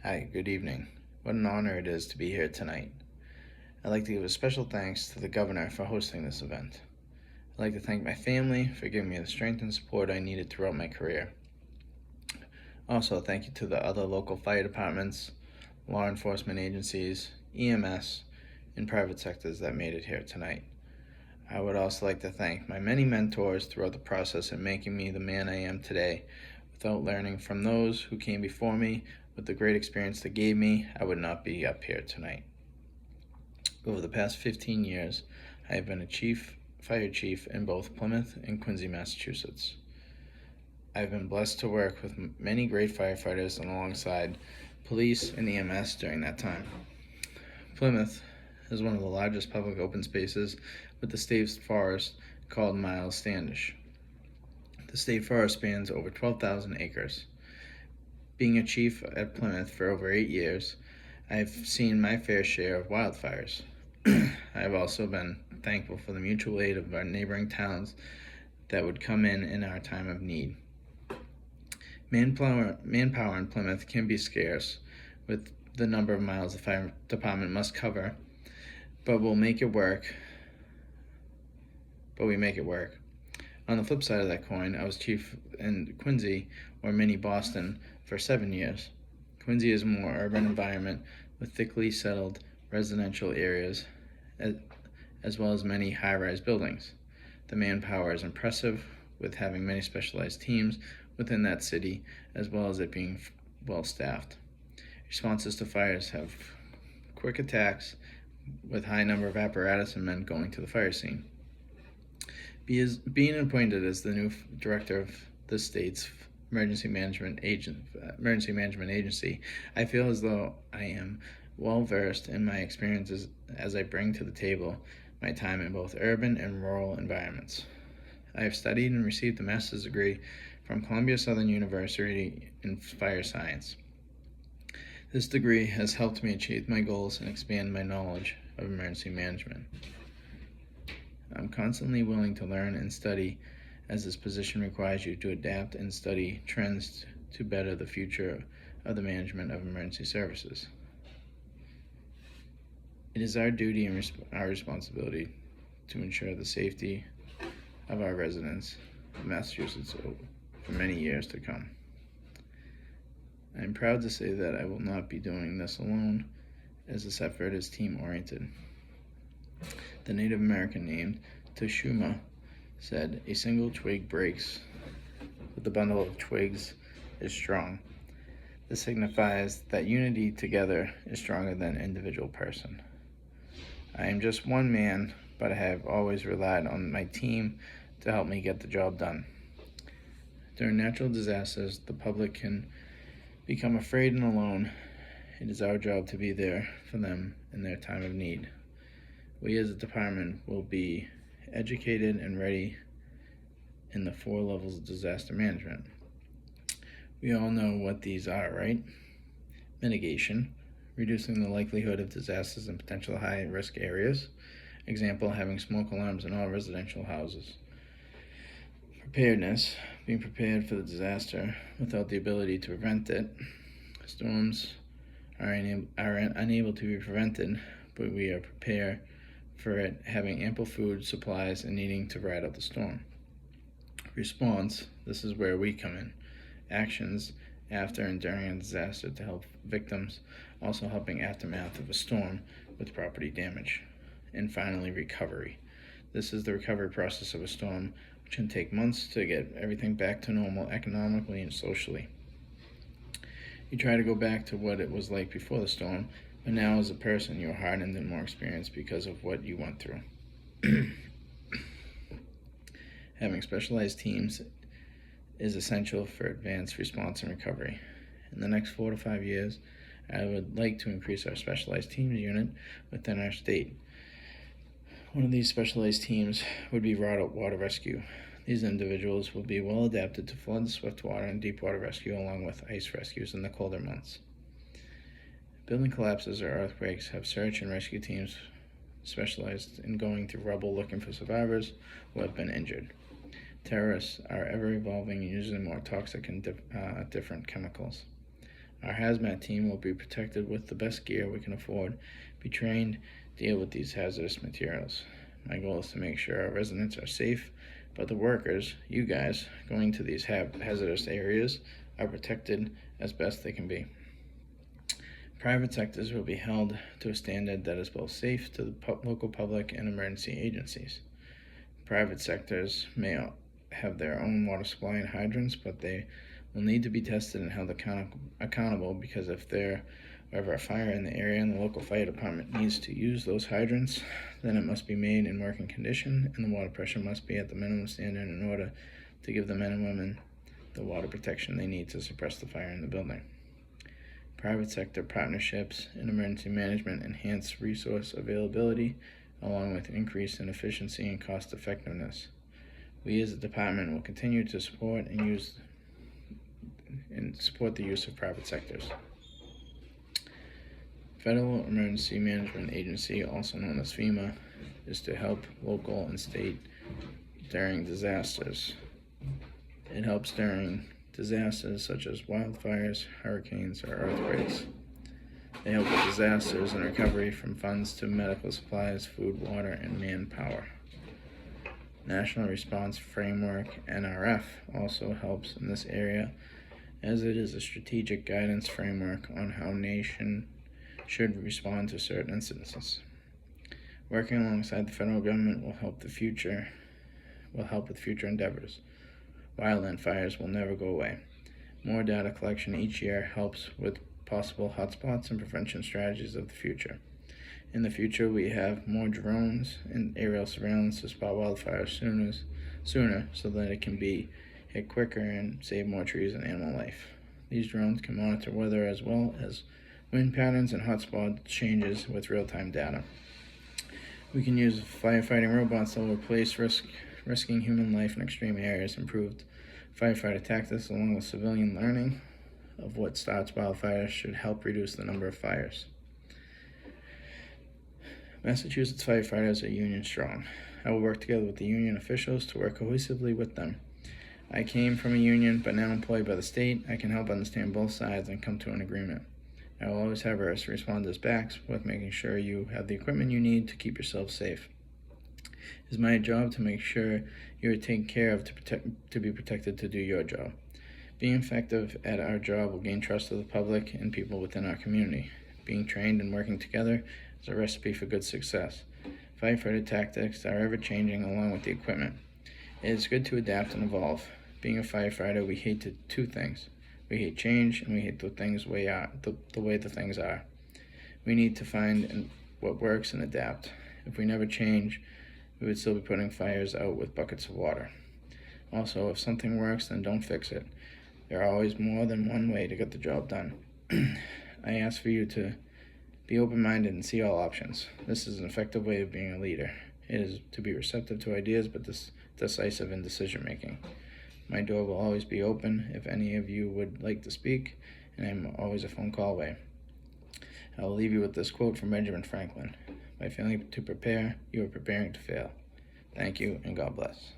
Hi, good evening. What an honor it is to be here tonight. I'd like to give a special thanks to the governor for hosting this event. I'd like to thank my family for giving me the strength and support I needed throughout my career. Also, thank you to the other local fire departments, law enforcement agencies, EMS, and private sectors that made it here tonight. I would also like to thank my many mentors throughout the process in making me the man I am today. Without learning from those who came before me with the great experience they gave me, I would not be up here tonight. Over the past 15 years, I have been a fire chief in both Plymouth and Quincy, Massachusetts. I've been blessed to work with many great firefighters and alongside police and EMS during that time. Plymouth is one of the largest public open spaces with the state forest called Miles Standish. The state forest spans over 12,000 acres. Being a chief at Plymouth for over 8 years, I've seen my fair share of wildfires. I've also been thankful for the mutual aid of our neighboring towns that would come in our time of need. Manpower in Plymouth can be scarce with the number of miles the fire department must cover, but we make it work. On the flip side of that coin, I was chief in Quincy, or mini Boston, for 7 years. Quincy is a more urban environment with thickly settled residential areas, as well as many high-rise buildings. The manpower is impressive, with having many specialized teams within that city, as well as it being well-staffed. Responses to fires have quick attacks, with high number of apparatus and men going to the fire scene. Being appointed as the new director of the state's emergency management agency, I feel as though I am well versed in my experiences as I bring to the table my time in both urban and rural environments. I have studied and received a master's degree from Columbia Southern University in fire science. This degree has helped me achieve my goals and expand my knowledge of emergency management. I'm constantly willing to learn and study, as this position requires you to adapt and study trends to better the future of the management of emergency services. It is our duty and our responsibility to ensure the safety of our residents of Massachusetts for many years to come. I am proud to say that I will not be doing this alone, as this effort is team-oriented. The Native American named Teshuma said, "A single twig breaks, but the bundle of twigs is strong." This signifies that unity together is stronger than an individual person. I am just one man, but I have always relied on my team to help me get the job done. During natural disasters, the public can become afraid and alone. It is our job to be there for them in their time of need. We as a department will be educated and ready in the 4 levels of disaster management. We all know what these are, right? Mitigation, reducing the likelihood of disasters in potential high-risk areas. Example, having smoke alarms in all residential houses. Preparedness, being prepared for the disaster without the ability to prevent it. Storms are unable to be prevented, but we are prepared for it, having ample food, supplies, and needing to ride out the storm. Response, this is where we come in. Actions after and during a disaster to help victims, also helping aftermath of a storm with property damage. And finally, recovery. This is the recovery process of a storm, which can take months to get everything back to normal economically and socially. You try to go back to what it was like before the storm, but now as a person you are hardened and more experienced because of what you went through. Having specialized teams is essential for advanced response and recovery. In the next 4 to 5 years, I would like to increase our specialized teams unit within our state. One of these specialized teams would be water rescue. These individuals will be well adapted to flood, swift water, and deep water rescue, along with ice rescues in the colder months. Building collapses or earthquakes have search and rescue teams specialized in going through rubble looking for survivors who have been injured. Terrorists are ever evolving and using more toxic and different chemicals. Our hazmat team will be protected with the best gear we can afford, be trained, deal with these hazardous materials. My goal is to make sure our residents are safe, but the workers, you guys, going to these hazardous areas are protected as best they can be. Private sectors will be held to a standard that is both safe to the local public and emergency agencies. Private sectors may have their own water supply and hydrants, but they will need to be tested and held accountable, because if there ever a fire in the area and the local fire department needs to use those hydrants, then it must be made in working condition and the water pressure must be at the minimum standard in order to give the men and women the water protection they need to suppress the fire in the building. Private sector partnerships in emergency management enhance resource availability along with increase in efficiency and cost effectiveness. We as a department will continue to support the use of private sectors. Federal Emergency Management Agency, also known as FEMA, is to help local and state during disasters. It helps during disasters such as wildfires, hurricanes, or earthquakes. They help with disasters and recovery from funds to medical supplies, food, water, and manpower. National Response Framework, NRF, also helps in this area, as it is a strategic guidance framework on how nation should respond to certain incidences. Working alongside the federal government will help with future endeavors. Wildland fires will never go away. More data collection each year helps with possible hotspots and prevention strategies of the future. In the future, we have more drones and aerial surveillance to spot wildfires sooner so that it can be hit quicker and save more trees and animal life. These drones can monitor weather as well as wind patterns and hotspot changes with real-time data. We can use firefighting robots that will replace risking human life in extreme areas. Improved firefighter tactics along with civilian learning of what starts wildfires should help reduce the number of fires. Massachusetts firefighters are union strong. I will work together with the union officials to work cohesively with them. I came from a union, but now employed by the state. I can help understand both sides and come to an agreement. I will always have first responders' backs with making sure you have the equipment you need to keep yourself safe. It is my job to make sure you are taken care of to be protected to do your job. Being effective at our job will gain trust of the public and people within our community. Being trained and working together is a recipe for good success. Firefighter tactics are ever changing along with the equipment. It is good to adapt and evolve. Being a firefighter, we hate two things. We hate change and we hate the way the things are. We need to find what works and adapt. If we never change, we would still be putting fires out with buckets of water. Also, if something works, then don't fix it. There are always more than one way to get the job done. I ask for you to be open-minded and see all options. This is an effective way of being a leader. It is to be receptive to ideas, but decisive in decision-making. My door will always be open if any of you would like to speak, and I'm always a phone call away. I will leave you with this quote from Benjamin Franklin. By failing to prepare, you are preparing to fail. Thank you, and God bless.